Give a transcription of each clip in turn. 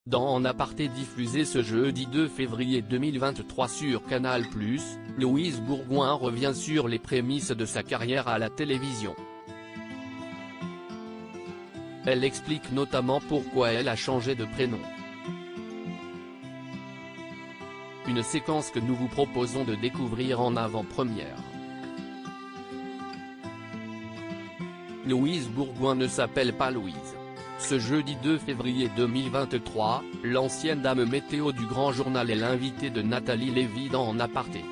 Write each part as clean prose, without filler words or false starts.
Dans En Aparté diffusé ce jeudi 2 février 2023 sur Canal+, Louise Bourgoin revient sur les prémices de sa carrière à la télévision. Elle explique notamment pourquoi elle a changé de prénom. Une séquence que nous vous proposons de découvrir en avant-première. Louise Bourgoin ne s'appelle pas Louise. Ce jeudi 2 février 2023, l'ancienne dame météo du Grand Journal est l'invitée de Nathalie Lévy dans En Aparté.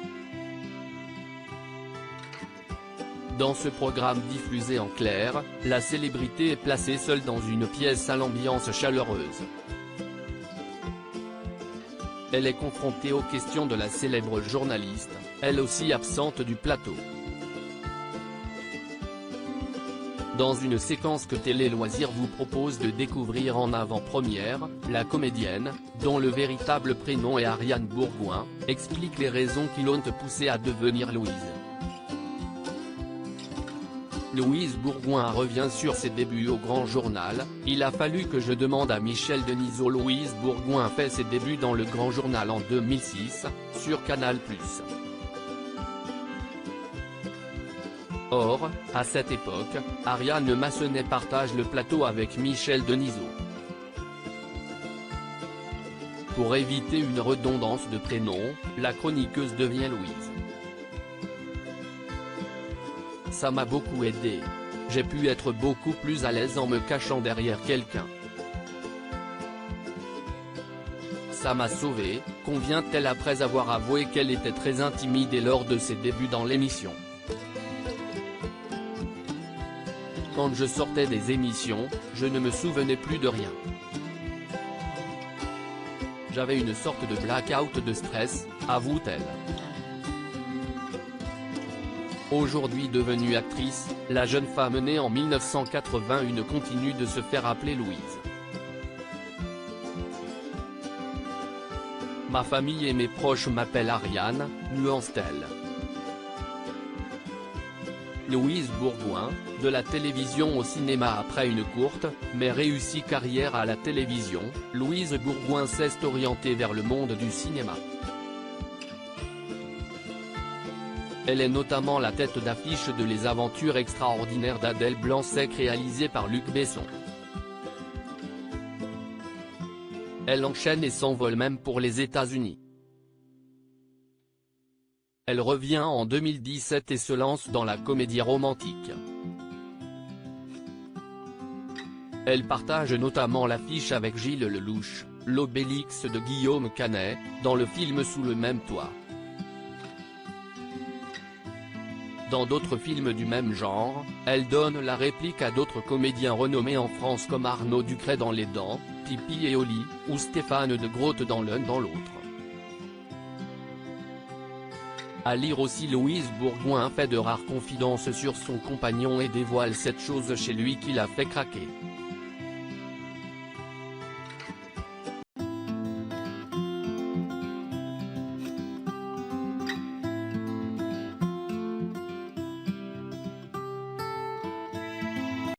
Dans ce programme diffusé en clair, la célébrité est placée seule dans une pièce à l'ambiance chaleureuse. Elle est confrontée aux questions de la célèbre journaliste, elle aussi absente du plateau. Dans une séquence que Télé Loisirs vous propose de découvrir en avant-première, la comédienne, dont le véritable prénom est Ariane Bourgoin, explique les raisons qui l'ont poussée à devenir Louise. Louise Bourgoin revient sur ses débuts au Grand Journal. Il a fallu que je demande à Michel Denisot. Louise Bourgoin fait ses débuts dans le Grand Journal en 2006, sur Canal+. Or, à cette époque, Ariane Massenet partage le plateau avec Michel Denisot. Pour éviter une redondance de prénoms, la chroniqueuse devient Louise. Ça m'a beaucoup aidé. J'ai pu être beaucoup plus à l'aise en me cachant derrière quelqu'un. Ça m'a sauvée, convient-elle après avoir avoué qu'elle était très intimidée lors de ses débuts dans l'émission. Quand je sortais des émissions, je ne me souvenais plus de rien. J'avais une sorte de blackout de stress, avoue-t-elle. Aujourd'hui devenue actrice, la jeune femme née en 1981 continue de se faire appeler Louise. Ma famille et mes proches m'appellent Ariane, nuance-t-elle. Louise Bourgoin, de la télévision au cinéma. Après une courte, mais réussie carrière à la télévision, Louise Bourgoin s'est orientée vers le monde du cinéma. Elle est notamment la tête d'affiche de Les Aventures extraordinaires d'Adèle Blanc-Sec réalisé par Luc Besson. Elle enchaîne et s'envole même pour les États-Unis. Elle revient en 2017 et se lance dans la comédie romantique. Elle partage notamment l'affiche avec Gilles Lelouch, l'Obélix de Guillaume Canet, dans le film Sous le même toit. Dans d'autres films du même genre, elle donne la réplique à d'autres comédiens renommés en France comme Arnaud Ducret dans Les Dents, Pipi et Oli, ou Stéphane de Groot dans L'un dans l'autre. À lire aussi, Louise Bourgoin fait de rares confidences sur son compagnon et dévoile cette chose chez lui qui l'a fait craquer.